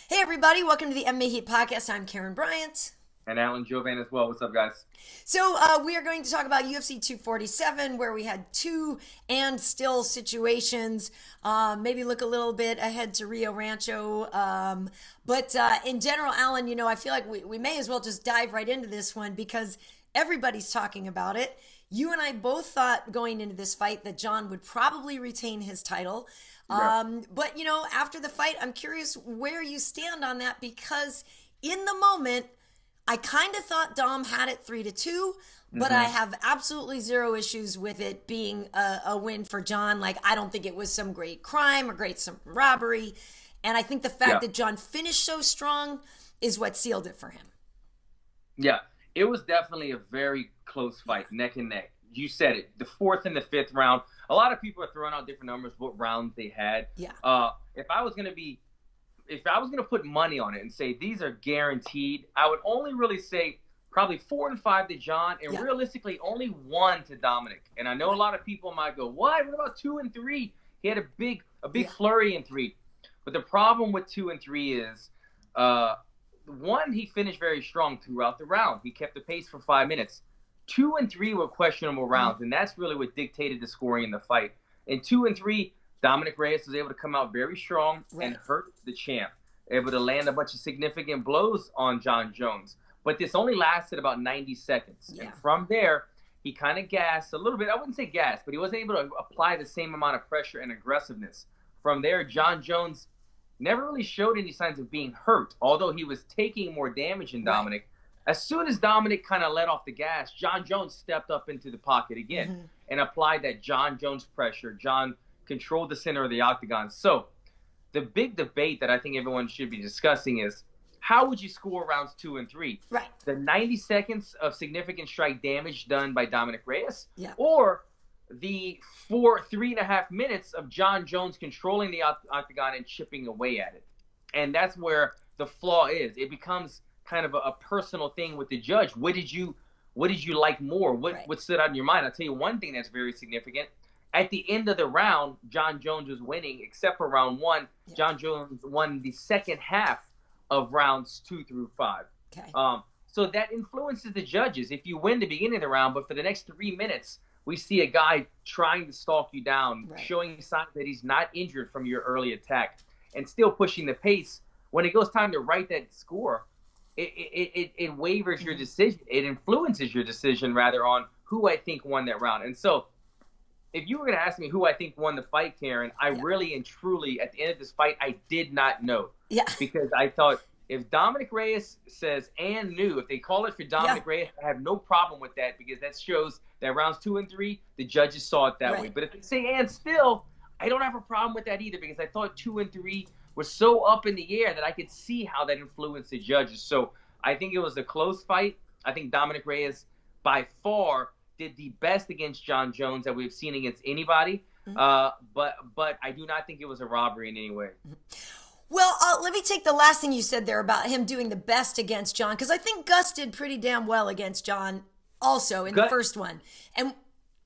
Hey everybody, welcome to the MMA Heat podcast. I'm Karyn Bryant. And Alan Jouban as well. What's up, guys? So we are going to talk about UFC 247, where we had two and still situations. Maybe look a little bit ahead to Rio Rancho. But in general, Alan, I feel like we may as well just dive right into this one because everybody's talking about it. You and I both thought going into this fight that John would probably retain his title. But, after the fight, I'm curious where you stand on that because in the moment, I kind of thought Dom had it 3-2, but I have absolutely zero issues with it being a win for John. Like, I don't think it was some great crime or some robbery. And I think the fact that John finished so strong is what sealed it for him. Yeah, it was definitely a very close fight, neck and neck. You said it, the fourth and the fifth round. A lot of people are throwing out different numbers, what rounds they had. Yeah. If I was gonna put money on it and say these are guaranteed, I would only really say probably 4 and 5 to John, and realistically only 1 to Dominick. And I know a lot of people might go, "What? What about 2 and 3?" He had a big flurry in 3. But the problem with 2 and 3 is, 1, he finished very strong throughout the round. He kept the pace for 5 minutes. 2 and 3 were questionable rounds, and that's really what dictated the scoring in the fight. In 2 and 3, Dominick Reyes was able to come out very strong and hurt the champ, able to land a bunch of significant blows on Jon Jones. But this only lasted about 90 seconds. Yeah. And from there, he kind of gassed a little bit. I wouldn't say gassed, but he wasn't able to apply the same amount of pressure and aggressiveness. From there, Jon Jones never really showed any signs of being hurt, although he was taking more damage than Dominick. As soon as Dominick kind of let off the gas, Jon Jones stepped up into the pocket again and applied that Jon Jones pressure. Jon controlled the center of the octagon. So the big debate that I think everyone should be discussing is, how would you score rounds 2 and 3? Right. The 90 seconds of significant strike damage done by Dominick Reyes, or the 3.5 minutes of Jon Jones controlling the octagon and chipping away at it. And that's where the flaw is. It becomes kind of a personal thing with the judge. What did you like more? What stood out in your mind? I'll tell you one thing that's very significant. At the end of the round, Jon Jones was winning, except for round 1. Yeah. Jon Jones won the second half of rounds 2 through 5. Okay. So that influences the judges. If you win the beginning of the round, but for the next 3 minutes, we see a guy trying to stalk you down, showing signs that he's not injured from your early attack, and still pushing the pace. When it goes time to write that score, it wavers your decision. It influences your decision, rather, on who I think won that round. And so, if you were going to ask me who I think won the fight, Karyn, I really and truly, at the end of this fight, I did not know. Yeah. Because I thought, if Dominick Reyes says and knew, if they call it for Dominick Reyes, I have no problem with that, because that shows that rounds 2 and 3, the judges saw it that way. But if they say and still, I don't have a problem with that either, because I thought 2 and 3 were so up in the air that I could see how that influenced the judges. So I think it was a close fight. I think Dominick Reyes, by far, did the best against Jon Jones that we've seen against anybody. But I do not think it was a robbery in any way. Well, let me take the last thing you said there about him doing the best against Jon, because I think Gus did pretty damn well against Jon also in the first one. And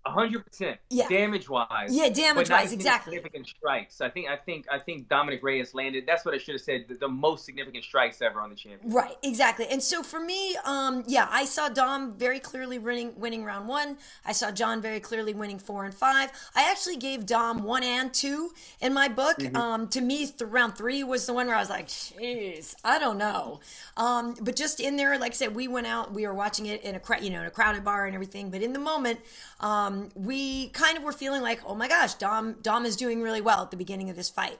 100%. Damage-wise. Yeah, damage-wise, exactly. Significant strikes. I think Dominick Reyes landed. That's what I should have said. The most significant strikes ever on the champion. Right, exactly. And so for me, I saw Dom very clearly winning round 1. I saw Jon very clearly winning 4 and 5. I actually gave Dom 1 and 2 in my book. To me, round 3 was the one where I was like, "Jeez, I don't know." But just in there, like I said, we went out. We were watching it in a crowded bar and everything. But in the moment, we kind of were feeling like, oh my gosh, Dom is doing really well at the beginning of this fight.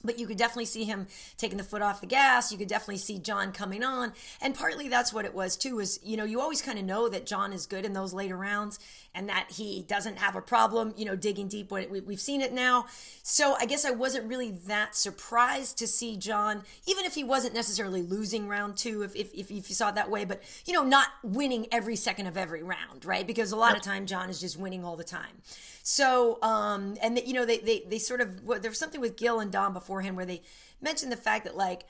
But you could definitely see him taking the foot off the gas. You could definitely see Jon coming on. And partly that's what it was too, is, you always kind of know that Jon is good in those later rounds and that he doesn't have a problem, digging deep. We've seen it now. So I guess I wasn't really that surprised to see Jon, even if he wasn't necessarily losing round 2, if you saw it that way, but, not winning every second of every round, right? Because a lot of time Jon is just winning all the time. So, they sort of, there was something with Gil and Dom beforehand where they mentioned the fact that, like,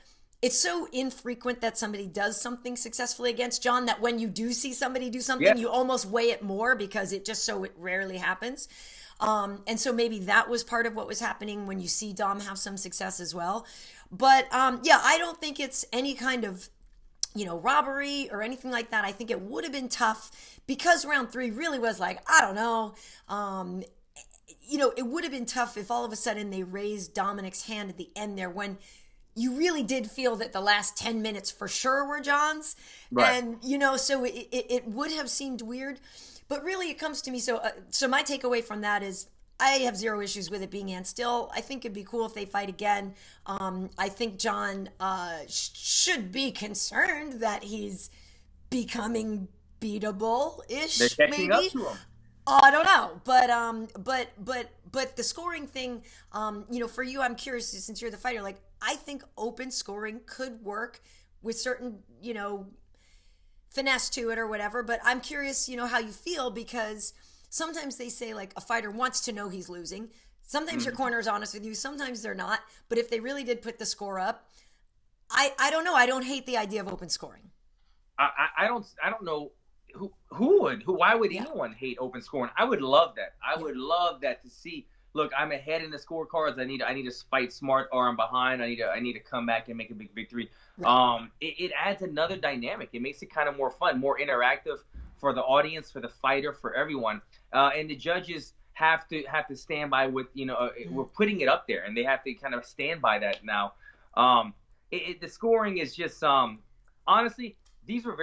it's so infrequent that somebody does something successfully against John that when you do see somebody do something, you almost weigh it more because it rarely happens. And so maybe that was part of what was happening when you see Dom have some success as well. But I don't think it's any kind of, robbery or anything like that. I think it would have been tough because round 3 really was like, I don't know. It would have been tough if all of a sudden they raised Dominick's hand at the end there when you really did feel that the last 10 minutes for sure were John's. Right. And, so it would have seemed weird. But really it comes to me. So my takeaway from that is I have zero issues with it being and still. I think it'd be cool if they fight again. I think John should be concerned that he's becoming beatable-ish. They're catching up to him. I don't know, but the scoring thing, for you, I'm curious since you're the fighter. Like, I think open scoring could work with certain, finesse to it or whatever. But I'm curious, how you feel because sometimes they say like a fighter wants to know he's losing. Sometimes your corner is honest with you. Sometimes they're not. But if they really did put the score up, I don't know. I don't hate the idea of open scoring. I don't know. Why would anyone hate open scoring? I would love that. I would love that to see. Look, I'm ahead in the scorecards. I need to fight smart or I'm behind. I need to come back and make a big victory. Right. It adds another dynamic. It makes it kind of more fun, more interactive for the audience, for the fighter, for everyone. And the judges have to stand by with we're putting it up there, and they have to kind of stand by that now. The scoring is just honestly, these were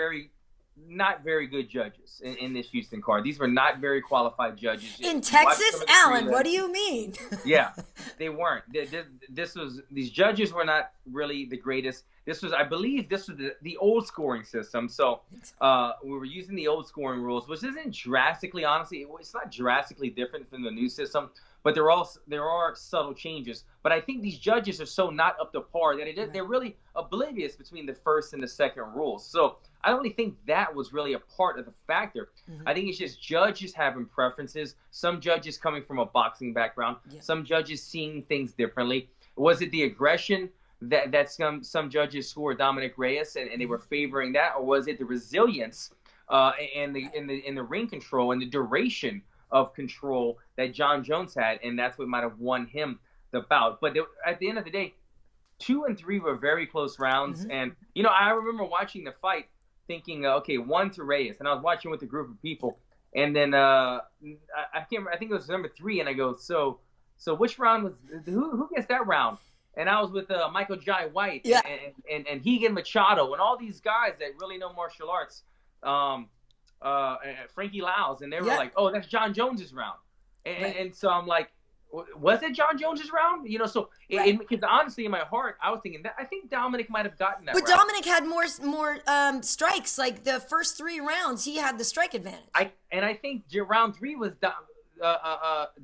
not very good judges in this Houston card. These were not very qualified judges. In Texas, Alan, what do you mean? Yeah, they weren't. These judges were not really the greatest. I believe this was the old scoring system. So we were using the old scoring rules, which isn't drastically, honestly, it's not drastically different from the new system, but there are subtle changes. But I think these judges are so not up to par that they're really oblivious between the first and the second rules. So I don't really think that was really a part of the factor. I think it's just judges having preferences. Some judges coming from a boxing background. Yeah. Some judges seeing things differently. Was it the aggression that some judges scored Dominick Reyes and they were favoring that, or was it the resilience and the ring control and the duration of control that Jon Jones had, and that's what might have won him the bout? But at the end of the day, 2 and 3 were very close rounds, and I remember watching the fight, thinking, okay, 1 to Reyes, and I was watching with a group of people, and then I think it was number 3, and I go, so which round was who gets that round? And I was with Michael Jai White and Rigan Machado and all these guys that really know martial arts, Frankie Laos, and they were like, oh, that's Jon Jones's round, and so I'm like, was it Jon Jones's round? Because honestly, in my heart, I was thinking that I think Dominick might have gotten that. But round. Dominick had more strikes. Like the first 3 rounds, he had the strike advantage. I think round 3 was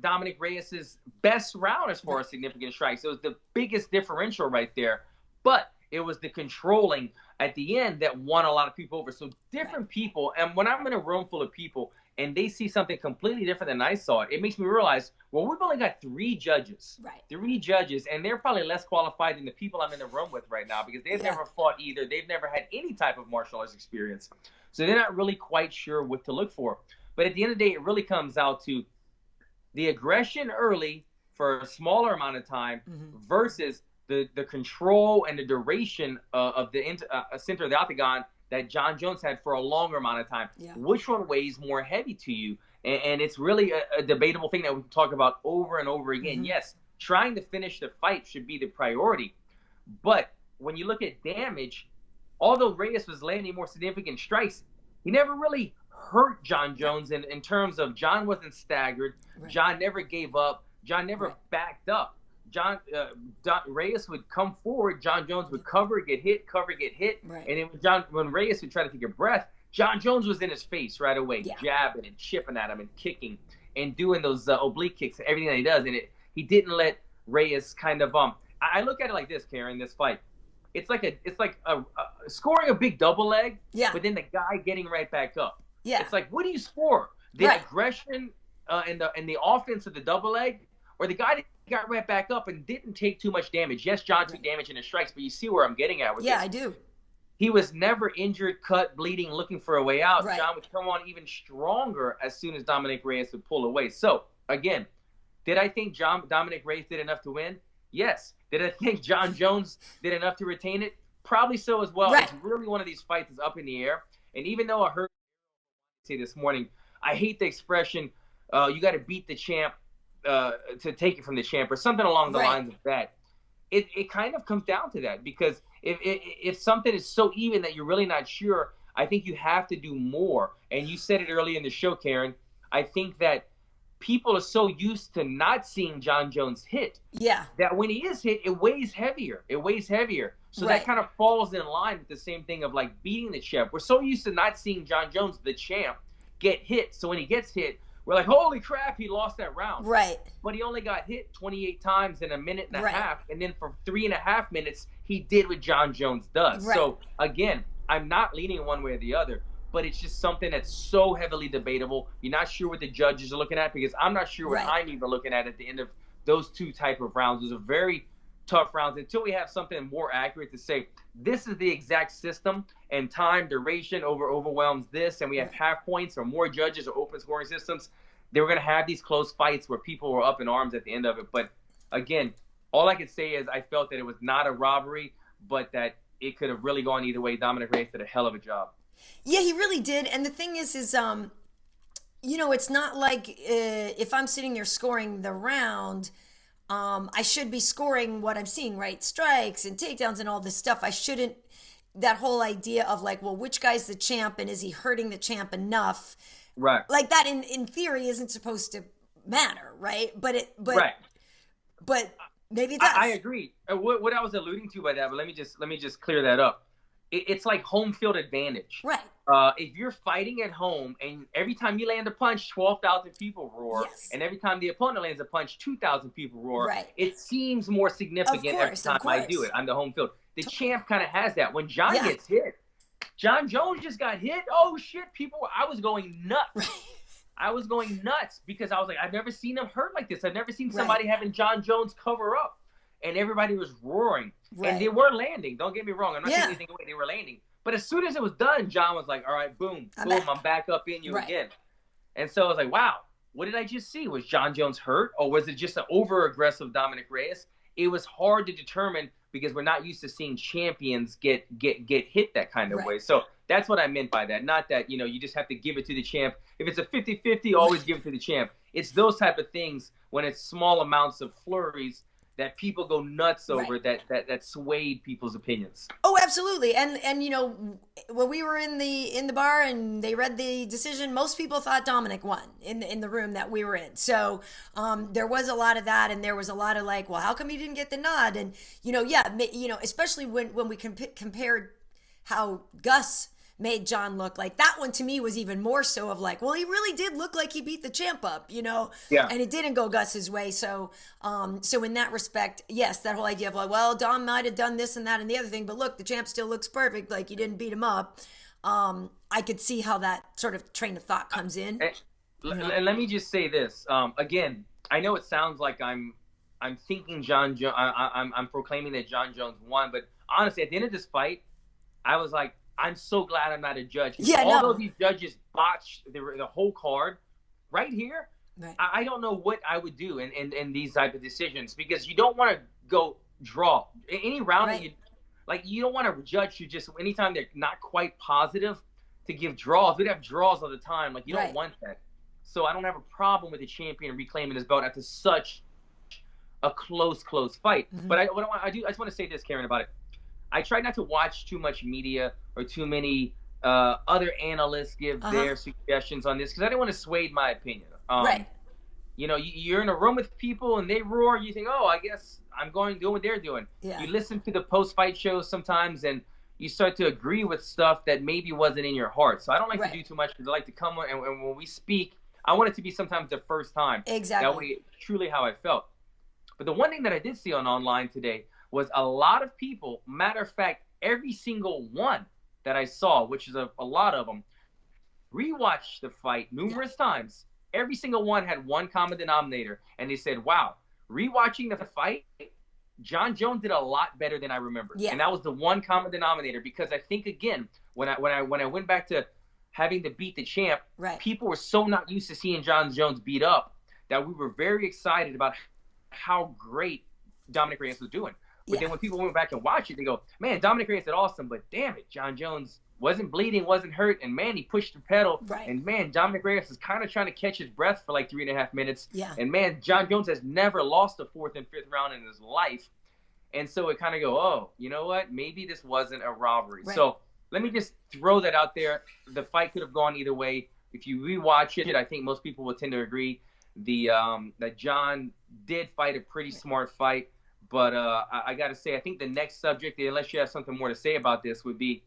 Dominick Reyes's best round as far as significant strikes. It was the biggest differential right there, but it was the controlling at the end that won a lot of people over. So different people, and when I'm in a room full of people and they see something completely different than I saw it, it makes me realize, well, we've only got 3 judges. Right. 3 judges, and they're probably less qualified than the people I'm in the room with right now because they've never fought either. They've never had any type of martial arts experience. So they're not really quite sure what to look for. But at the end of the day, it really comes out to the aggression early for a smaller amount of time versus the control and the duration of the center of the octagon that Jon Jones had for a longer amount of time. Yeah. Which one weighs more heavy to you? And it's really a debatable thing that we can talk about over and over again. Yes, trying to finish the fight should be the priority. But when you look at damage, although Reyes was landing more significant strikes, he never really hurt Jon Jones in terms of Jon wasn't staggered. Right. Jon never gave up. Jon never backed up. Reyes would come forward. Jon Jones would cover, get hit. Right. And then when Reyes would try to take a breath, Jon Jones was in his face right away, jabbing and chipping at him and kicking and doing those oblique kicks and everything that he does. And he didn't let Reyes kind of I look at it like this, Karyn. This fight, it's like a scoring a big double leg, but then the guy getting right back up. Yeah, it's like, what do you score? The aggression and the offense of the double leg, or the guy that got right back up and didn't take too much damage. Yes, John took damage in his strikes, but you see where I'm getting at with this. Yeah, I do. He was never injured, cut, bleeding, looking for a way out. Right. John would come on even stronger as soon as Dominick Reyes would pull away. So, again, did I think Dominick Reyes did enough to win? Yes. Did I think Jon Jones did enough to retain it? Probably so as well. Right. It's really one of these fights that's up in the air. And even though I heard say this morning, I hate the expression, you got to beat the champ to take it from the champ, or something along the lines of that. It kind of comes down to that, because if something is so even that you're really not sure, I think you have to do more. And you said it earlier in the show, Karyn. I think that people are so used to not seeing Jon Jones hit, that when he is hit, it weighs heavier. So that kind of falls in line with the same thing of like beating the champ. We're so used to not seeing Jon Jones, the champ, get hit. So when he gets hit, we're like, holy crap, he lost that round. Right. But he only got hit 28 times in a minute and a half. And then for 3.5 minutes, he did what Jon Jones does. Right. So, again, I'm not leaning one way or the other, but it's just something that's so heavily debatable. You're not sure what the judges are looking at, because I'm not sure what I'm even looking at the end of those two type of rounds. Those are very tough rounds until we have something more accurate to say this is the exact system, and time duration overwhelms this, and we have half points or more judges or open scoring systems. They were going to have these close fights where people were up in arms at the end of it. But again, all I could say is I felt that it was not a robbery, but that it could have really gone either way. Dominick Reyes did a hell of a job. Yeah, he really did. And the thing is you know, it's not like if I'm sitting there scoring the round, I should be scoring what I'm seeing, right? Strikes and takedowns and all this stuff. I shouldn't, that whole idea of like, well, which guy's the champ and is he hurting the champ enough? Right. Like that in theory isn't supposed to matter, right? But maybe it does. I agree. What I was alluding to by that, but let me just clear that up. It's like home field advantage. Right. If you're fighting at home and every time you land a punch, 12,000 people roar, and every time the opponent lands a punch, 2,000 people roar, it seems more significant every time I do it. I'm the home field. The champ kind of has that. When John gets hit, Jon Jones just got hit. Oh, shit, people. I was going nuts. I was going nuts because I was like, I've never seen him hurt like this. I've never seen somebody having Jon Jones cover up. And everybody was roaring. And they were landing. Don't get me wrong. I'm not taking anything away. They were landing. But as soon as it was done, John was like, all right, boom, I'm back up in you again. And so I was like, wow, what did I just see? Was Jon Jones hurt? Or was it just an over-aggressive Dominick Reyes? It was hard to determine because we're not used to seeing champions get hit that kind of way. So that's what I meant by that. Not that, you know, you just have to give it to the champ. If it's a 50-50, always give it to the champ. It's those type of things when it's small amounts of flurries that people go nuts over that swayed people's opinions. Oh, absolutely. And you know, when we were in the bar and they read the decision, most people thought Dominick won in the room that we were in. So there was a lot of that, and there was a lot of like, well, how come he didn't get the nod? And you know, especially when we compared how Gus made John look, like that one to me was even more so of like, well, he really did look like he beat the champ up, you know? Yeah. And it didn't go Gus's way. So in that respect, yes, that whole idea of like, well, Dom might have done this and that and the other thing, but look, the champ still looks perfect. Like you didn't beat him up. I could see how that sort of train of thought comes in. And let me just say this. Again, I know it sounds like I'm thinking I'm proclaiming that Jon Jones won, but honestly, at the end of this fight, I was like, I'm so glad I'm not a judge. Although these judges botched the whole card, right here, I don't know what I would do in these type of decisions, because you don't want to go draw. Any round, you don't want to judge you just anytime they're not quite positive to give draws. We'd have draws all the time. Like, you don't want that. So I don't have a problem with the champion reclaiming his belt after such a close fight. Mm-hmm. But I just want to say this, Karyn, about it. I try not to watch too much media or too many other analysts give their suggestions on this, because I don't want to sway my opinion. You know, you're in a room with people and they roar. You think, oh, I guess I'm doing what they're doing. Yeah. You listen to the post-fight shows sometimes and you start to agree with stuff that maybe wasn't in your heart. So I don't like to do too much, because I like to come and when we speak, I want it to be sometimes the first time. Exactly. That way, truly how I felt. But the one thing that I did see online today was a lot of people, matter of fact, every single one that I saw, which is a lot of them, rewatched the fight numerous times. Every single one had one common denominator, and they said, wow, rewatching the fight, Jon Jones did a lot better than I remembered. Yeah. And that was the one common denominator, because I think, again, when I went back to having to beat the champ, right. people were so not used to seeing Jon Jones beat up that we were very excited about how great Dominick Reyes was doing. But then when people went back and watched it, they go, man, Dominick Reyes did awesome, but damn it, Jon Jones wasn't bleeding, wasn't hurt, and man, he pushed the pedal. Right. And man, Dominick Reyes is kind of trying to catch his breath for like 3.5 minutes. Yeah. And man, Jon Jones has never lost a 4th and 5th round in his life. And so it kind of go, oh, you know what? Maybe this wasn't a robbery. Right. So let me just throw that out there. The fight could have gone either way. If you rewatch it, I think most people will tend to agree that Jon did fight a pretty smart fight. But I got to say, I think the next subject, unless you have something more to say about this, would be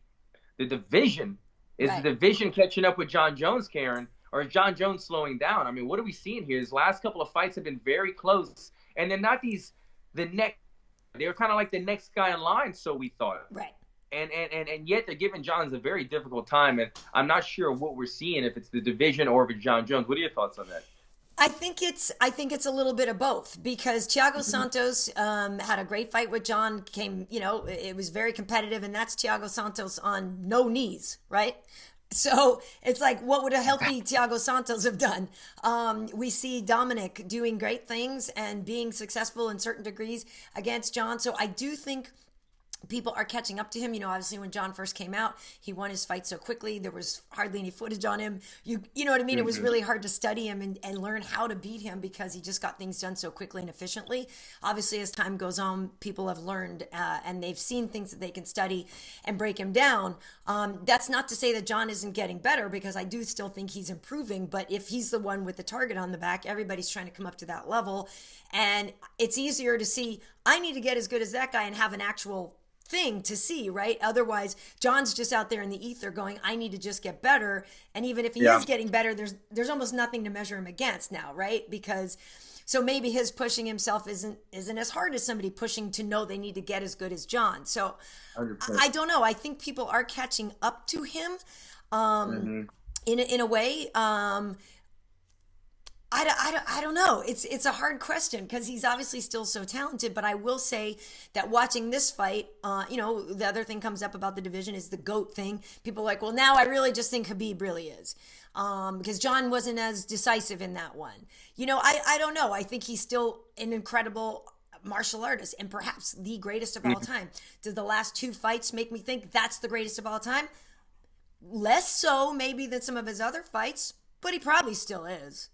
the division. Is the division catching up with Jon Jones, Karyn, or is Jon Jones slowing down? I mean, what are we seeing here? His last couple of fights have been very close, and they're not they were kind of like the next guy in line, so we thought. Right. And yet they're giving Jon a very difficult time, and I'm not sure what we're seeing, if it's the division or if it's Jon Jones. What are your thoughts on that? I think it's a little bit of both, because Thiago Santos had a great fight with Jon. It was very competitive, and that's Thiago Santos on no knees, right? So it's like, what would a healthy Thiago Santos have done? We see Dominick doing great things and being successful in certain degrees against Jon. So I do think people are catching up to him. Obviously when Jon first came out, he won his fight so quickly. There was hardly any footage on him. You know what I mean? It was really hard to study him and learn how to beat him, because he just got things done so quickly and efficiently. Obviously, as time goes on, people have learned and they've seen things that they can study and break him down. That's not to say that Jon isn't getting better, because I do still think he's improving. But if he's the one with the target on the back, everybody's trying to come up to that level. And it's easier to see, I need to get as good as that guy and have an actual thing to see, right? Otherwise, Jon's just out there in the ether going, I need to just get better. And even if he is getting better, there's almost nothing to measure him against now, right? Because so maybe his pushing himself isn't as hard as somebody pushing to know they need to get as good as Jon. So 100%. I don't know. I think people are catching up to him in a way. I don't know. It's a hard question, because he's obviously still so talented. But I will say that watching this fight, the other thing comes up about the division is the GOAT thing. People are like, well, now I really just think Khabib really is, because Jon wasn't as decisive in that one. I don't know. I think he's still an incredible martial artist and perhaps the greatest of all time. Did the last 2 fights make me think that's the greatest of all time? Less so maybe than some of his other fights, but he probably still is.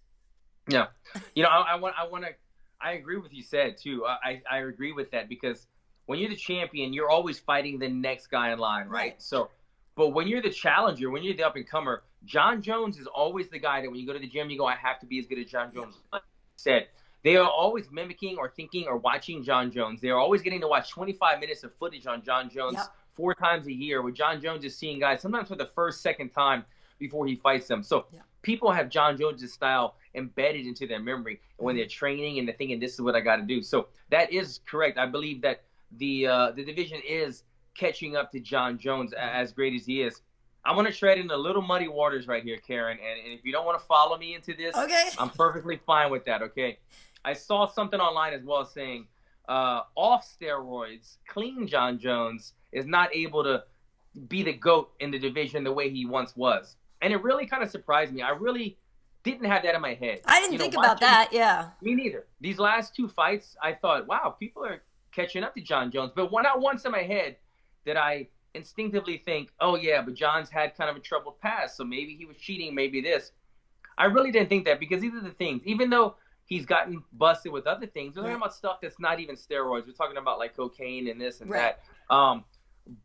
Yeah. I agree with you said too. I agree with that, because when you're the champion, you're always fighting the next guy in line, right? So, but when you're the challenger, when you're the up and comer, Jon Jones is always the guy that when you go to the gym, you go, I have to be as good as Jon Jones. Like I said, they are always mimicking or thinking or watching Jon Jones. They are always getting to watch 25 minutes of footage on Jon Jones 4 times a year, where Jon Jones is seeing guys sometimes for the first, second time before he fights them. So people have Jon Jones' style embedded into their memory when they're training and they're thinking, this is what I got to do. So that is correct. I believe that the division is catching up to Jon Jones, as great as he is. I'm going to tread in a little muddy waters right here, Karyn. And if you don't want to follow me into this, I'm perfectly fine with that, okay? I saw something online as well saying off steroids, clean Jon Jones is not able to be the GOAT in the division the way he once was. And it really kind of surprised me. I really didn't have that in my head. I didn't think about that, Me neither. These last 2 fights, I thought, wow, people are catching up to Jon Jones. But not once in my head did I instinctively think, oh, yeah, but Jon's had kind of a troubled past, so maybe he was cheating, maybe this. I really didn't think that, because these are the things. Even though he's gotten busted with other things, we're talking about stuff that's not even steroids. We're talking about, like, cocaine and this and that.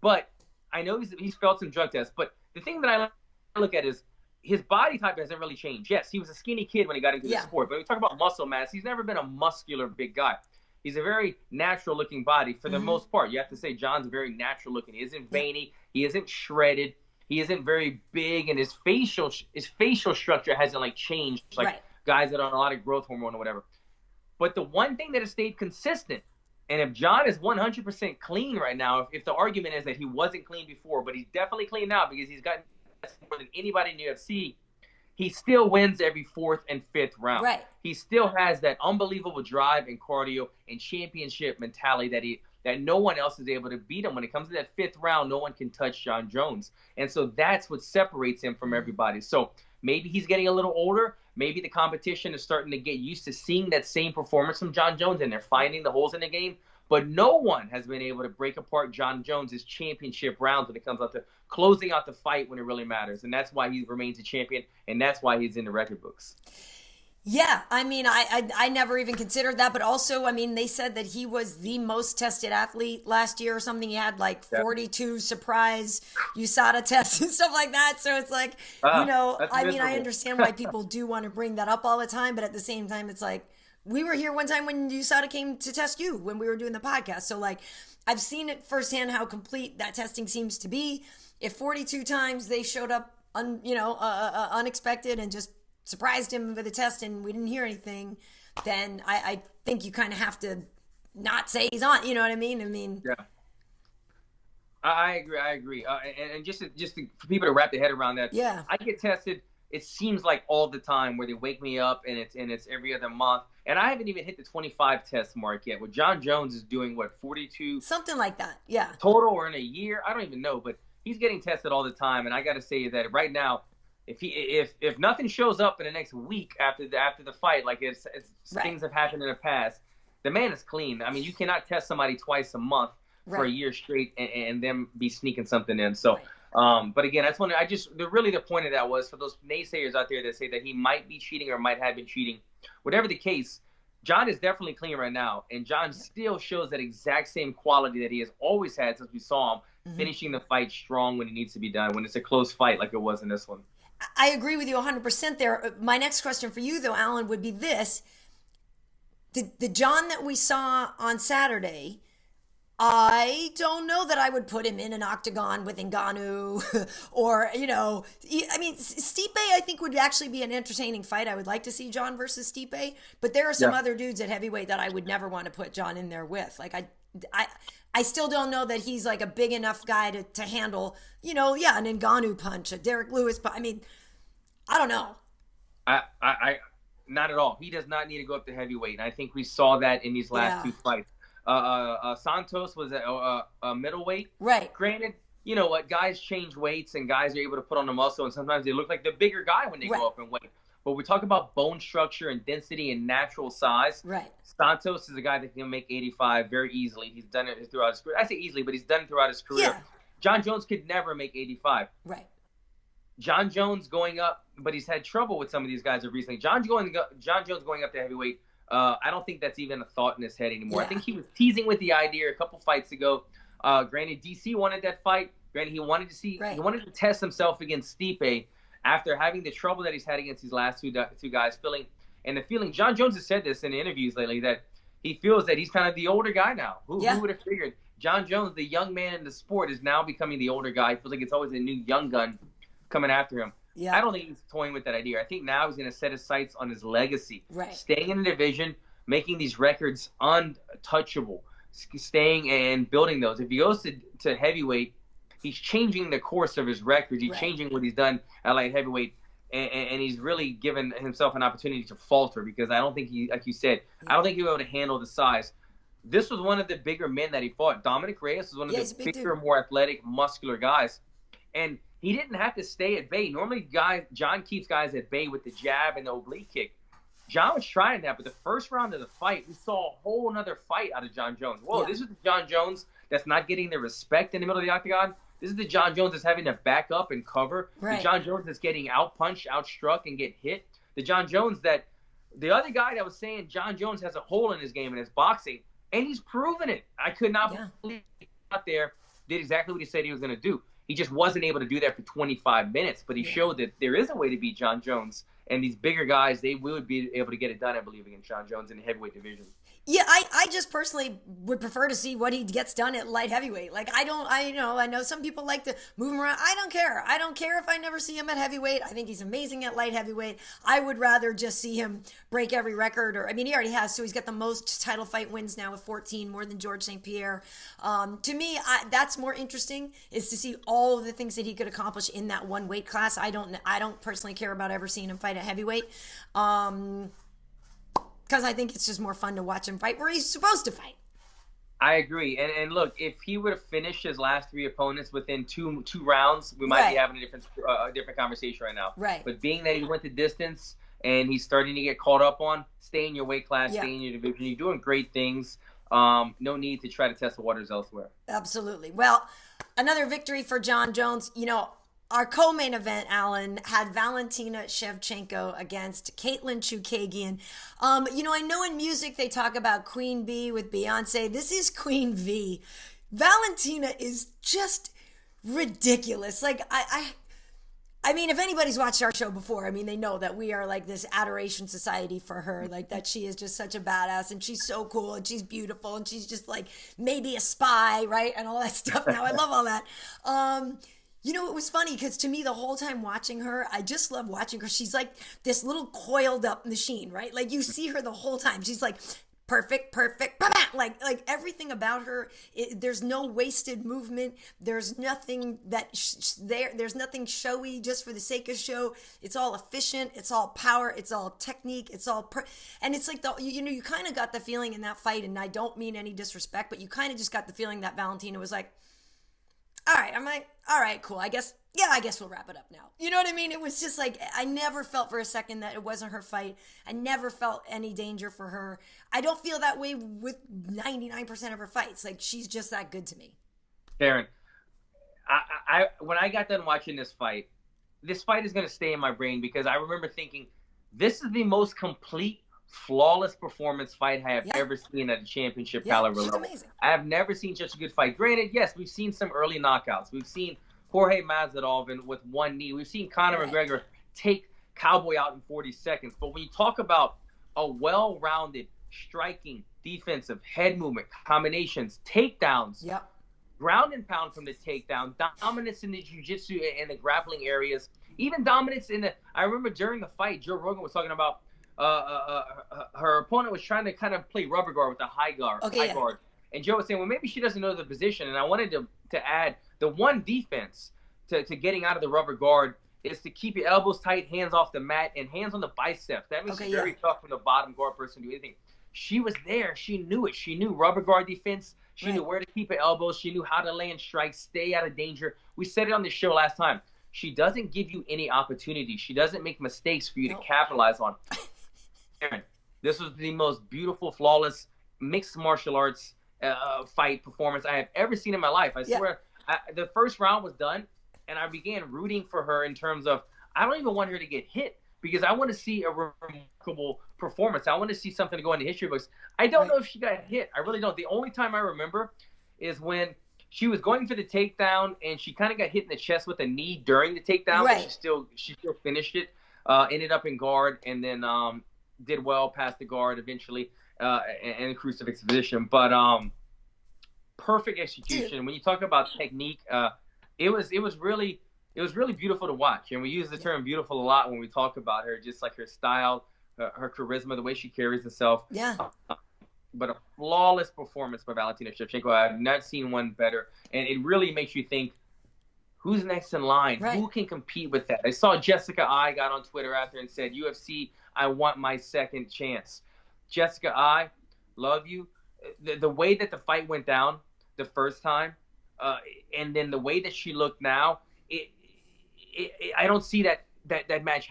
But I know he's failed some drug tests. But the thing that I look at is his body type hasn't really changed. Yes, he was a skinny kid when he got into the sport, but we talk about muscle mass. He's never been a muscular big guy. He's a very natural looking body for the most part. You have to say Jon's very natural looking. He isn't veiny. He isn't shredded. He isn't very big, and his facial structure hasn't like changed like guys that are on a lot of growth hormone or whatever. But the one thing that has stayed consistent, and if Jon is 100% clean right now, if the argument is that he wasn't clean before, but he's definitely clean now because he's gotten more than anybody in the UFC, he still wins every 4th and 5th round. Right. He still has that unbelievable drive and cardio and championship mentality that no one else is able to beat him. When it comes to that 5th round, no one can touch Jon Jones. And so that's what separates him from everybody. So maybe he's getting a little older. Maybe the competition is starting to get used to seeing that same performance from Jon Jones, and they're finding the holes in the game. But no one has been able to break apart Jon Jones' championship rounds when it comes out to closing out the fight when it really matters. And that's why he remains a champion, and that's why he's in the record books. Yeah, I mean, I never even considered that, but also, I mean, they said that he was the most tested athlete last year or something. He had like 42 surprise USADA tests and stuff like that. So it's like, I mean, I understand why people do want to bring that up all the time, but at the same time, it's like, we were here one time when USADA came to test you when we were doing the podcast. So like, I've seen it firsthand how complete that testing seems to be. If 42 times they showed up, unexpected and just surprised him with a test and we didn't hear anything, then I think you kind of have to not say he's on. You know what I mean? Yeah. I agree. And just for people to wrap their head around that. Yeah. I get tested. It seems like all the time where they wake me up and it's every other month. And I haven't even hit the 25 test mark yet. Well, Jon Jones is doing 42? Something like that. Yeah. Total or in a year? I don't even know, but he's getting tested all the time. And I got to say that right now, if nothing shows up in the next week after the fight, like it's things have happened in the past, the man is clean. I mean, you cannot test somebody twice a month for a year straight and them be sneaking something in. So, but again, the point of that was for those naysayers out there that say that he might be cheating or might have been cheating, whatever the case, Jon is definitely clean right now, and Jon still shows that exact same quality that he has always had since we saw him finishing the fight strong when it needs to be done, when it's a close fight like it was in this one. I agree with you 100% there. My next question for you, though, Alan, would be this. The Jon that we saw on Saturday, I don't know that I would put him in an octagon with Ngannou or, I mean, Stipe, I think would actually be an entertaining fight. I would like to see Jon versus Stipe, but there are some other dudes at heavyweight that I would never want to put Jon in there with. Like, I still don't know that he's like a big enough guy to handle, an Ngannou punch, a Derrick Lewis punch. I mean, I don't know. I not at all. He does not need to go up to heavyweight. And I think we saw that in these last two fights. Santos was a middleweight. Right. Granted, you know what? Guys change weights and guys are able to put on the muscle, and sometimes they look like the bigger guy when they go up in weight. But we talk about bone structure and density and natural size. Right. Santos is a guy that can make 85 very easily. He's done it throughout his career. I say easily, but he's done it throughout his career. Yeah. Jon Jones could never make 85. Right. Jon Jones going up, but he's had trouble with some of these guys recently. Jon Jones going up to heavyweight, I don't think that's even a thought in his head anymore. Yeah. I think he was teasing with the idea a couple fights ago. Granted, DC wanted that fight. Granted, he wanted to test himself against Stipe after having the trouble that he's had against these last two guys, feeling Jon Jones has said this in interviews lately that he feels that he's kind of the older guy now. Who would have figured? Jon Jones, the young man in the sport, is now becoming the older guy. He feels like it's always a new young gun coming after him. Yeah. I don't think he's toying with that idea. I think now he's going to set his sights on his legacy. Right. Staying in the division, making these records untouchable, staying and building those. If he goes to heavyweight, he's changing the course of his record. He's changing what he's done at light heavyweight, and he's really given himself an opportunity to falter because I don't think like you said, I don't think he'll be able to handle the size. This was one of the bigger men that he fought. Dominick Reyes was one of the bigger, more athletic, muscular guys. And he didn't have to stay at bay. Normally, Jon keeps guys at bay with the jab and the oblique kick. Jon was trying that, but the first round of the fight, we saw a whole other fight out of Jon Jones. Whoa, this is the Jon Jones that's not getting the respect in the middle of the octagon. This is the Jon Jones that's having to back up and cover. Right. The Jon Jones that's getting out-punched, out-struck, and get hit. The Jon Jones that the other guy that was saying Jon Jones has a hole in his game in his boxing, and he's proven it. I could not believe he out there did exactly what he said he was going to do. He just wasn't able to do that for 25 minutes, but he showed that there is a way to beat Jon Jones, And these bigger guys, they would be able to get it done, I believe, against Jon Jones in the heavyweight division. Yeah, I just personally would prefer to see what he gets done at light heavyweight. Like, I know some people like to move him around. I don't care. I don't care if I never see him at heavyweight. I think he's amazing at light heavyweight. I would rather just see him break every record. He already has, so he's got the most title fight wins now with 14, more than George St. Pierre. To me, that's more interesting, is to see all of the things that he could accomplish in that one weight class. I don't personally care about ever seeing him fight at heavyweight. Because I think it's just more fun to watch him fight where he's supposed to fight. I agree. And look, if he would have finished his last 3 opponents within two rounds, we might be having a different conversation right now. Right. But being that he went the distance and he's starting to get caught up on, stay in your weight class, stay in your division. You're doing great things. No need to try to test the waters elsewhere. Absolutely. Well, another victory for Jon Jones. Our co-main event, Alan, had Valentina Shevchenko against Katlyn Chookagian. I know in music they talk about Queen Bee with Beyonce. This is Queen V. Valentina is just ridiculous. Like, I mean, if anybody's watched our show before, they know that we are like this adoration society for her, like that she is just such a badass and she's so cool and she's beautiful and she's just like maybe a spy, right? And all that stuff. Now I love all that. It was funny because to me the whole time watching her, I just love watching her. She's like this little coiled up machine, right? Like you see her the whole time. She's like perfect, like everything about her. There's no wasted movement. There's nothing there's nothing showy just for the sake of show. It's all efficient. It's all power. It's all technique. It's all and it's like you kind of got the feeling in that fight, and I don't mean any disrespect, but you kind of just got the feeling that Valentina was like, all right, I'm like, all right, cool. I guess we'll wrap it up now. You know what I mean? It was just like, I never felt for a second that it wasn't her fight. I never felt any danger for her. I don't feel that way with 99% of her fights. Like, she's just that good to me. Karyn, I when I got done watching this fight is going to stay in my brain because I remember thinking, this is the most complete, flawless performance fight I have ever seen at a championship caliber level. Amazing. I have never seen such a good fight. Granted, yes, we've seen some early knockouts. We've seen Jorge Masvidal with one knee. We've seen Conor McGregor take Cowboy out in 40 seconds. But when you talk about a well-rounded, striking, defensive, head movement, combinations, takedowns, ground and pound from the takedown, dominance in the jiu-jitsu and the grappling areas, even dominance in the – I remember during the fight, Joe Rogan was talking about her opponent was trying to kind of play rubber guard with a high guard. And Joe was saying, well, maybe she doesn't know the position. And I wanted to add the one defense to getting out of the rubber guard is to keep your elbows tight, hands off the mat, and hands on the biceps. That makes it very tough for the bottom guard person to do anything. She was there. She knew it. She knew rubber guard defense. She knew where to keep her elbows. She knew how to land strikes, stay out of danger. We said it on the show last time. She doesn't give you any opportunity. She doesn't make mistakes for you to capitalize on. This was the most beautiful, flawless mixed martial arts fight performance I have ever seen in my life. I swear, the first round was done, and I began rooting for her in terms of, I don't even want her to get hit because I want to see a remarkable performance. I want to see something to go in the history books. I don't know if she got hit. I really don't. The only time I remember is when she was going for the takedown, and she kind of got hit in the chest with a knee during the takedown, but she still finished it, ended up in guard, and then did well past the guard eventually in a crucifix position. But perfect execution. When you talk about technique, it was really beautiful to watch. And we use the term beautiful a lot when we talk about her, just like her style, her charisma, the way she carries herself. But a flawless performance by Valentina Shevchenko. I have not seen one better. And it really makes you think, who's next in line? Who can compete with that? I saw Jessica I got on Twitter after and said, UFC, I want my second chance. Jessica I, love you. The way that the fight went down the first time, and then the way that she looked now, I don't see that match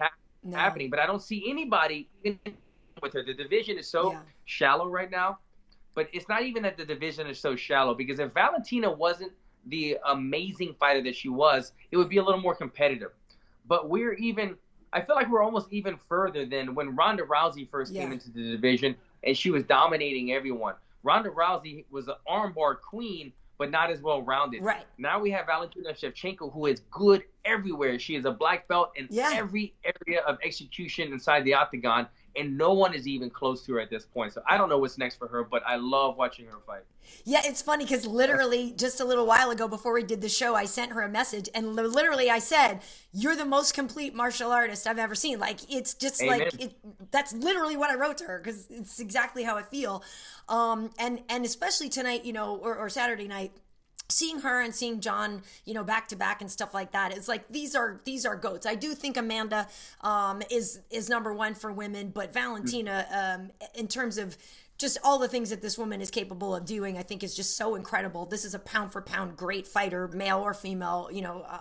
happening. But I don't see anybody with her. The division is so shallow right now. But it's not even that the division is so shallow, because if Valentina wasn't the amazing fighter that she was, it would be a little more competitive. But I feel like we're almost even further than when Ronda Rousey first came into the division and she was dominating everyone. Ronda Rousey was an armbar queen, but not as well rounded. Right. Now we have Valentina Shevchenko, who is good everywhere. She is a black belt in every area of execution inside the octagon, and no one is even close to her at this point. So I don't know what's next for her, but I love watching her fight. Yeah, it's funny because literally just a little while ago before we did the show, I sent her a message and literally I said, "You're the most complete martial artist I've ever seen." Like, it's just Amen. that's literally what I wrote to her because it's exactly how I feel. And especially tonight, or Saturday night, seeing her and seeing John, back to back and stuff like that, it's like these are goats. I do think Amanda is number one for women, but Valentina, in terms of just all the things that this woman is capable of doing, I think is just so incredible. This is a pound for pound great fighter, male or female,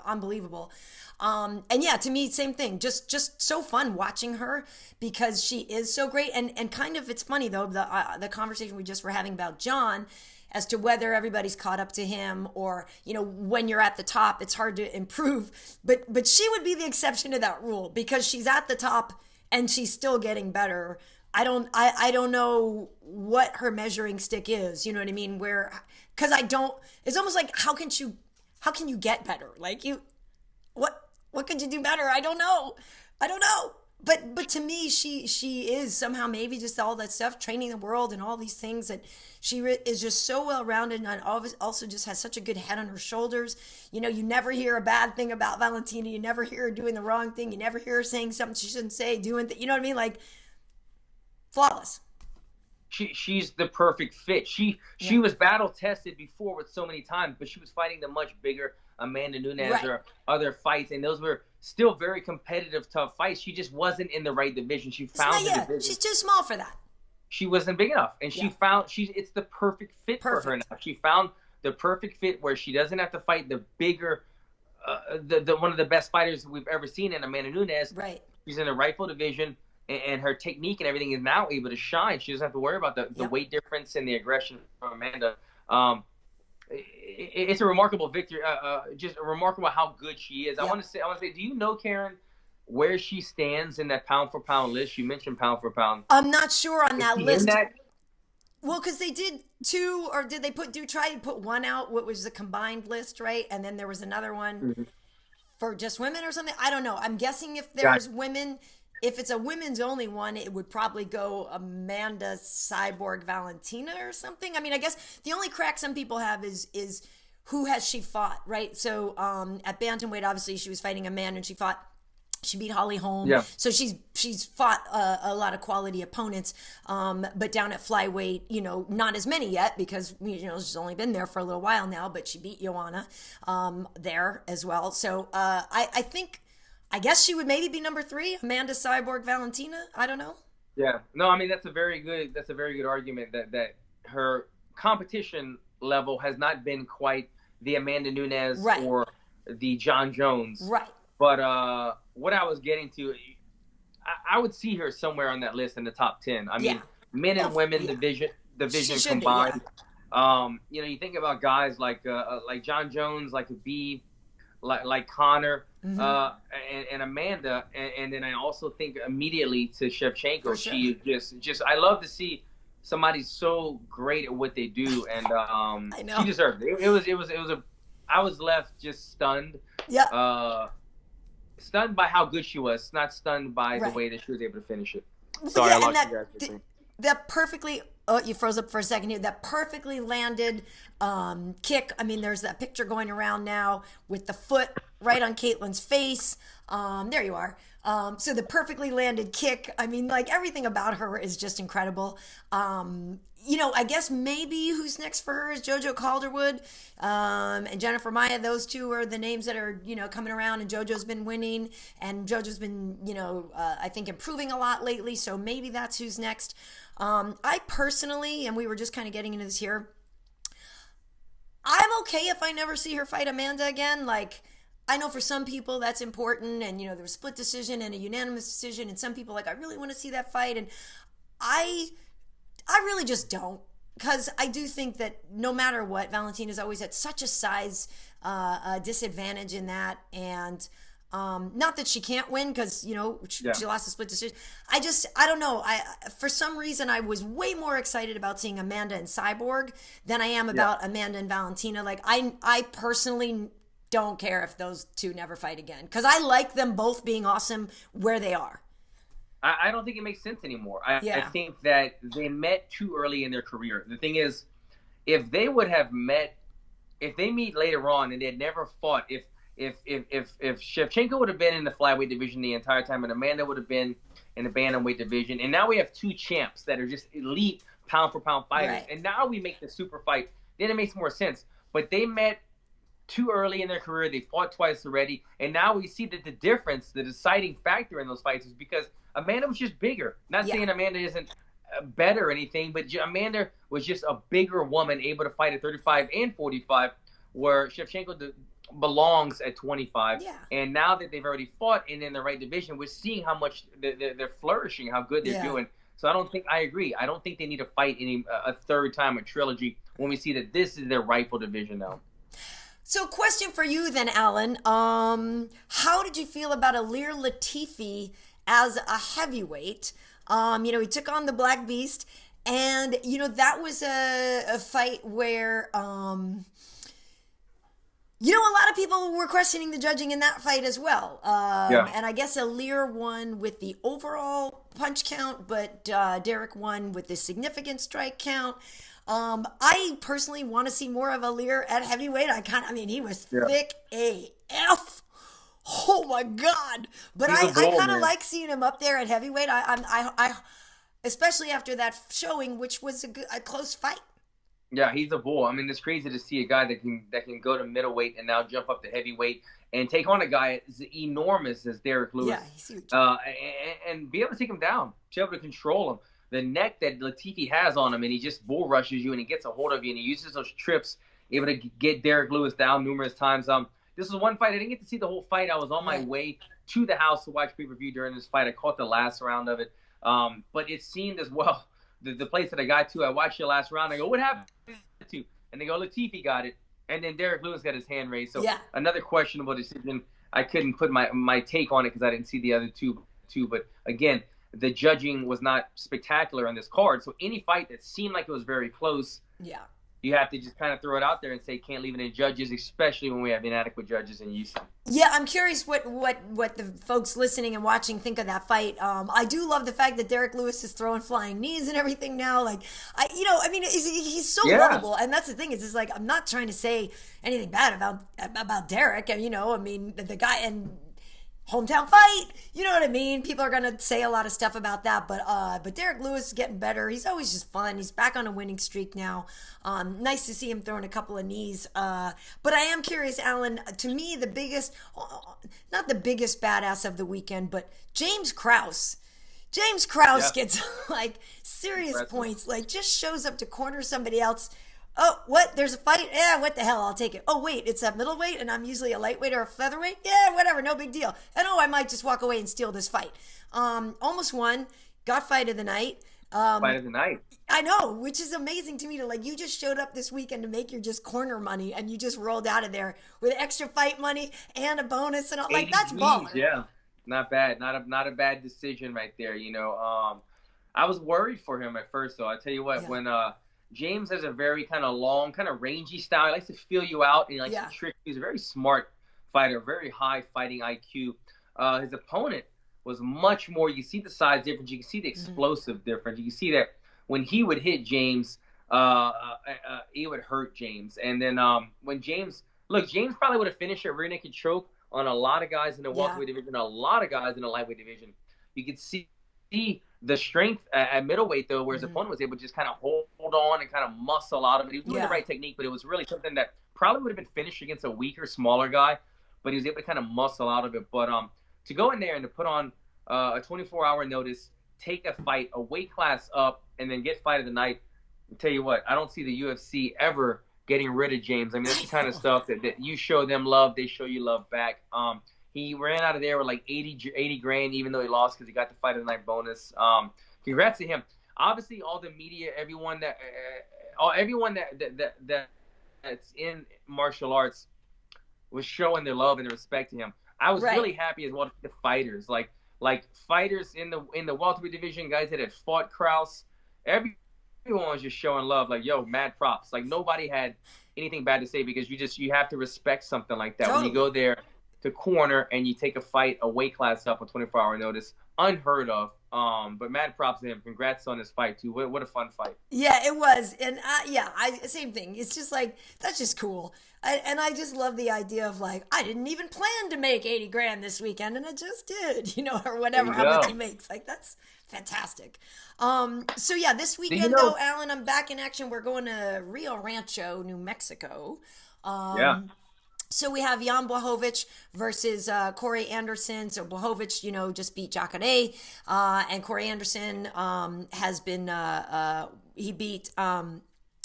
unbelievable. And yeah, to me, same thing. Just so fun watching her because she is so great. And kind of, it's funny though, the conversation we just were having about John, as to whether everybody's caught up to him or, when you're at the top, it's hard to improve. But she would be the exception to that rule because she's at the top and she's still getting better. I don't know what her measuring stick is. You know what I mean? Because it's almost like, how can you get better? Like what could you do better? I don't know. But to me, she is somehow maybe just all that stuff, training the world and all these things, that she is just so well-rounded and also just has such a good head on her shoulders. You never hear a bad thing about Valentina. You never hear her doing the wrong thing. You never hear her saying something she shouldn't say, you know what I mean? Like, flawless. She's the perfect fit. She was battle tested before with so many times, but she was fighting the much bigger Amanda Nunes or other fights, and those were still very competitive, tough fights. She just wasn't in the right division. She found the division. She's too small for that. She wasn't big enough, and she found it's the perfect fit for her now. She found the perfect fit where she doesn't have to fight the bigger, the one of the best fighters we've ever seen in Amanda Nunes. Right. She's in the rightful division. And her technique and everything is now able to shine. She doesn't have to worry about the weight difference and the aggression from Amanda. It's a remarkable victory. Just remarkable how good she is. I want to say, do you know, Karyn, where she stands in that pound for pound list? You mentioned pound for pound. I'm not sure on that list. Well, because they did two, or did they try to put one out? What was the combined list, right? And then there was another one for just women or something. I don't know. I'm guessing if there's women. If it's a women's only one, it would probably go Amanda Cyborg Valentina or something. I mean, I guess the only crack some people have is who has she fought, right? So at bantamweight, obviously she was fighting Amanda and she beat Holly Holm. Yeah. So she's fought a lot of quality opponents. But down at flyweight, not as many yet because, she's only been there for a little while now, but she beat Joanna there as well. So I guess she would maybe be number 3, Amanda Cyborg Valentina. I don't know. Yeah, no, I mean that's a very good argument that her competition level has not been quite the Amanda Nunes or the John Jones. Right. But what I was getting to, I would see her somewhere on that list in the top 10. I mean, men and women division combined. You think about guys like John Jones, like Habib, like Connor. And Amanda, and then I also think immediately to Shevchenko. For sure. She just I love to see somebody so great at what they do, and I know. She deserved it. I was left just stunned. Yeah. Stunned by how good she was, not stunned by the way that she was able to finish it. Sorry, I lost you guys. That perfectly. Oh, you froze up for a second here. That perfectly landed kick. I mean, there's that picture going around now with the foot right on Katlyn's face. There you are. So the perfectly landed kick. I mean, like, everything about her is just incredible. I guess maybe who's next for her is JoJo Calderwood and Jennifer Maia. Those two are the names that are, coming around, and JoJo's been winning, and JoJo's been, I think improving a lot lately. So maybe that's who's next. I personally, and we were just kind of getting into this here, I'm okay if I never see her fight Amanda again. Like, I know for some people that's important, and there was a split decision and a unanimous decision, and some people I really want to see that fight, and I really just don't, because I do think that no matter what, Valentina's always at such a size disadvantage in that, and Not that she can't win because, Yeah. she lost a split decision. I don't know. For some reason, I was way more excited about seeing Amanda and Cyborg than I am about Amanda and Valentina. Like, I personally don't care if those two never fight again because I like them both being awesome where they are. I don't think it makes sense anymore. I think that they met too early in their career. The thing is, if they would have met, if they meet later on and they had never fought, if Shevchenko would have been in the flyweight division the entire time and Amanda would have been in the bantamweight division, and now we have two champs that are just elite pound for pound fighters, and now we make the super fight, then it makes more sense. But they met too early in their career. They fought twice already, and now we see that the difference, the deciding factor in those fights is because Amanda was just bigger. Not saying Amanda isn't better or anything, but Amanda was just a bigger woman able to fight at 35 and 45, where Shevchenko belongs at 25. And now that they've already fought and in the right division, we're seeing how much they're flourishing, how good they're doing. So I agree. I don't think they need to fight a third time, a trilogy, when we see that this is their rightful division now. So question for you then, Alan. How did you feel about Ilir Latifi as a heavyweight? He took on the Black Beast, and, that was a fight where, a lot of people were questioning the judging in that fight as well. And I guess Ilir won with the overall punch count, but Derrick won with the significant strike count. I personally want to see more of Ilir at heavyweight. He was thick AF. Oh my God! But I kind of like seeing him up there at heavyweight. I especially after that showing, which was a close fight. Yeah, he's a bull. It's crazy to see a guy that can go to middleweight and now jump up to heavyweight and take on a guy as enormous as Derrick Lewis. Yeah, he's huge. And be able to take him down, be able to control him. The neck that Latifi has on him, and he just bull rushes you and he gets a hold of you and he uses those trips, able to get Derrick Lewis down numerous times. This was one fight. I didn't get to see the whole fight. I was on my way to the house to watch pay-per-view during this fight. I caught the last round of it. But it seemed as well, the place that I got to, I watched the last round. I go, what happened to? And they go, Latifi got it. And then Derrick Lewis got his hand raised. So another questionable decision. I couldn't put my take on it because I didn't see the other two. But again, the judging was not spectacular on this card. So any fight that seemed like it was very close, you have to just kind of throw it out there and say can't leave it in judges, especially when we have inadequate judges in UFC. Yeah, I'm curious what the folks listening and watching think of that fight. I do love the fact that Derrick Lewis is throwing flying knees and everything now. Like, he's so lovable, and that's the thing is like I'm not trying to say anything bad about Derrick, and the guy and hometown fight, you know what I mean? People are gonna say a lot of stuff about that, but Derrick Lewis is getting better. He's always just fun. He's back on a winning streak now. Nice to see him throwing a couple of knees. But I am curious, Alan. To me, the biggest, not the biggest badass of the weekend, but James Krause. James Krause gets like serious points. Like just shows up to corner somebody else. Oh, what? There's a fight? Yeah, what the hell? I'll take it. Oh, wait, it's a middleweight and I'm usually a lightweight or a featherweight? Yeah, whatever, no big deal. And I might just walk away and steal this fight. Almost won. Got fight of the night. Fight of the night. I know, which is amazing to me. You just showed up this weekend to make your just corner money and you just rolled out of there with extra fight money and a bonus and all. Like, that's baller. Yeah, not bad. Not a bad decision right there. I was worried for him at first, though. I tell you what, when James has a very kind of long, kind of rangy style. He likes to feel you out and he likes to trick you. He's a very smart fighter, very high fighting IQ. His opponent was much more, you see the size difference, you can see the explosive difference. You can see that when he would hit James, it would hurt James. And then when James probably would have finished a rear naked choke on a lot of guys in the welterweight division, a lot of guys in the lightweight division. You could see the strength at middleweight, though, where his opponent was able to just kind of hold on and kind of muscle out of it. He was doing the right technique, but it was really something that probably would have been finished against a weaker, smaller guy, but he was able to kind of muscle out of it. But to go in there and to put on a 24-hour notice, take a fight, a weight class up, and then get fight of the night, I'll tell you what, I don't see the UFC ever getting rid of James. That's the kind of stuff that you show them love, they show you love back. He ran out of there with like 80 grand, even though he lost because he got the fight of the night bonus. Congrats to him. Obviously, all the media, everyone that's in martial arts was showing their love and their respect to him. I was really happy as well to see the fighters, like fighters in the welterweight division, guys that had fought Krause. Everyone was just showing love, like, yo, mad props. Like, nobody had anything bad to say, because you have to respect something like that. When you go there to corner and you take a fight a weight class up on 24-hour notice, unheard of. But mad props to him. Congrats on this fight too. What a fun fight. Yeah, it was. And same thing. It's just like, that's just cool. And I just love the idea of, like, I didn't even plan to make 80 grand this weekend, and I just did, or whatever, how much he makes. Like, that's fantastic. So yeah, this weekend though, Alan, I'm back in action. We're going to Rio Rancho, New Mexico. So we have Jan Blachowicz versus Corey Anderson. So Blachowicz, just beat H.E.A.T. And Corey Anderson has been, he beat,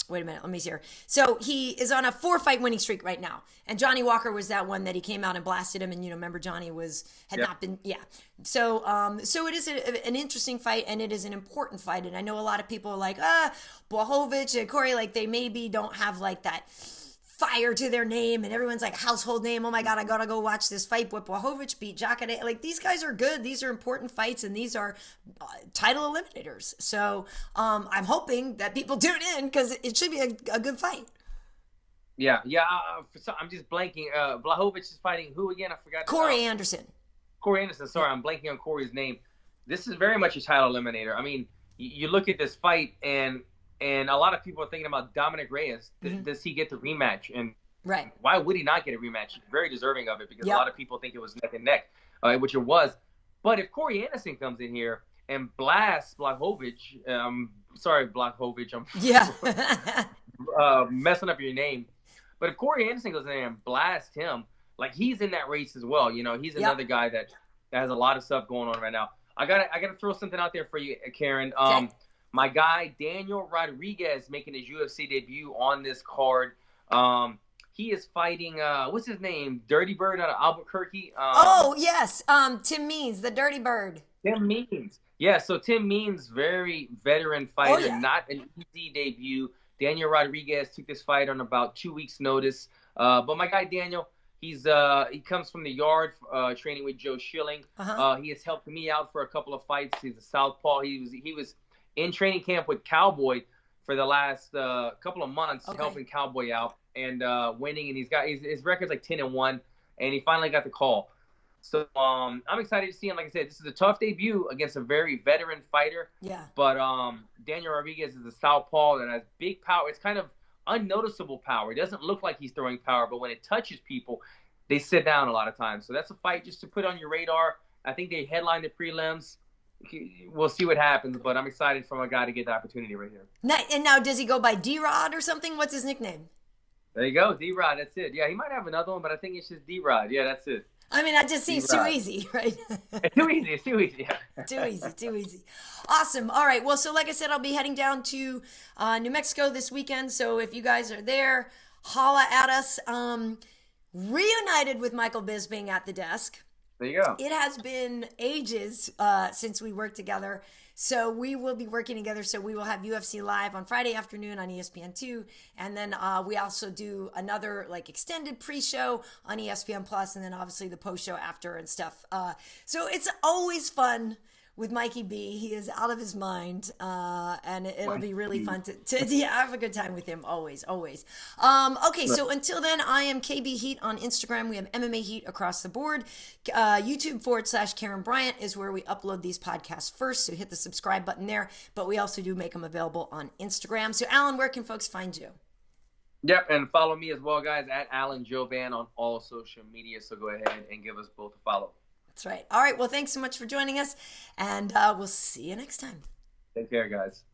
wait a minute, let me see here. So he is on a 4-fight winning streak right now. And Johnny Walker was that one that he came out and blasted him. And, remember, Johnny had not been, So it is an interesting fight, and it is an important fight. And I know a lot of people are like, Blachowicz and Corey, like, they maybe don't have, like, that fire to their name, and everyone's like, household name. Oh my God, I gotta go watch this fight. But Blachowicz beat H.E.A.T. Like, these guys are good. These are important fights, and these are title eliminators. So I'm hoping that people tune in, because it should be a good fight. Yeah. I'm just blanking. Blachowicz is fighting who again? I forgot. Corey Anderson. Corey Anderson. Sorry, I'm blanking on Corey's name. This is very much a title eliminator. I mean, you look at this fight, and a lot of people are thinking about Dominick Reyes. Does he get the rematch? And why would he not get a rematch? He's very deserving of it, because a lot of people think it was neck and neck, which it was. But if Corey Anderson comes in here and blasts Blachowicz, sorry, Blachowicz, I'm messing up your name. But if Corey Anderson goes in there and blasts him, like, he's in that race as well. He's another guy that has a lot of stuff going on right now. I gotta throw something out there for you, Karyn. My guy, Daniel Rodriguez, making his UFC debut on this card. He is fighting, what's his name? Dirty Bird out of Albuquerque. Tim Means, the Dirty Bird. Tim Means. Yeah, so Tim Means, very veteran fighter, not an easy debut. Daniel Rodriguez took this fight on about 2 weeks' notice. But my guy, Daniel, he comes from the yard, training with Joe Schilling. He has helped me out for a couple of fights. He's a southpaw. He was in training camp with Cowboy for the last couple of months, helping Cowboy out and winning. And his record's like 10-1, and he finally got the call. So I'm excited to see him. Like I said, this is a tough debut against a very veteran fighter. Yeah. But Daniel Rodriguez is a southpaw that has big power. It's kind of unnoticeable power. It doesn't look like he's throwing power, but when it touches people, they sit down a lot of times. So that's a fight just to put on your radar. I think they headlined the prelims. We'll see what happens, but I'm excited for my guy to get the opportunity right here. And now, does he go by D-Rod or something? What's his nickname? There you go, D-Rod. That's it. Yeah, he might have another one, but I think it's just D-Rod. Yeah, that's it. I mean, that just seems too easy, right? It's too easy. It's too easy. Yeah. Too easy. Awesome. All right. Well, so like I said, I'll be heading down to New Mexico this weekend. So if you guys are there, holla at us. Reunited with Michael Bisping at the desk. There you go. It has been ages since we worked together. So we will be working together. So we will have UFC Live on Friday afternoon on ESPN2. And then we also do another like extended pre-show on ESPN Plus, and then obviously the post-show after and stuff. So it's always fun with Mikey B. He is out of his mind, and it'll be really fun to have a good time with him, always. Okay, so until then, I am KB Heat on Instagram. We have MMA Heat across the board. YouTube.com/Karyn Bryant is where we upload these podcasts first, so hit the subscribe button there, but we also do make them available on Instagram. So Alan, where can folks find you? Yep, and follow me as well, guys, at Alan Jouban on all social media, so go ahead and give us both a follow. That's right. All right. Well, thanks so much for joining us, and we'll see you next time. Take care, guys.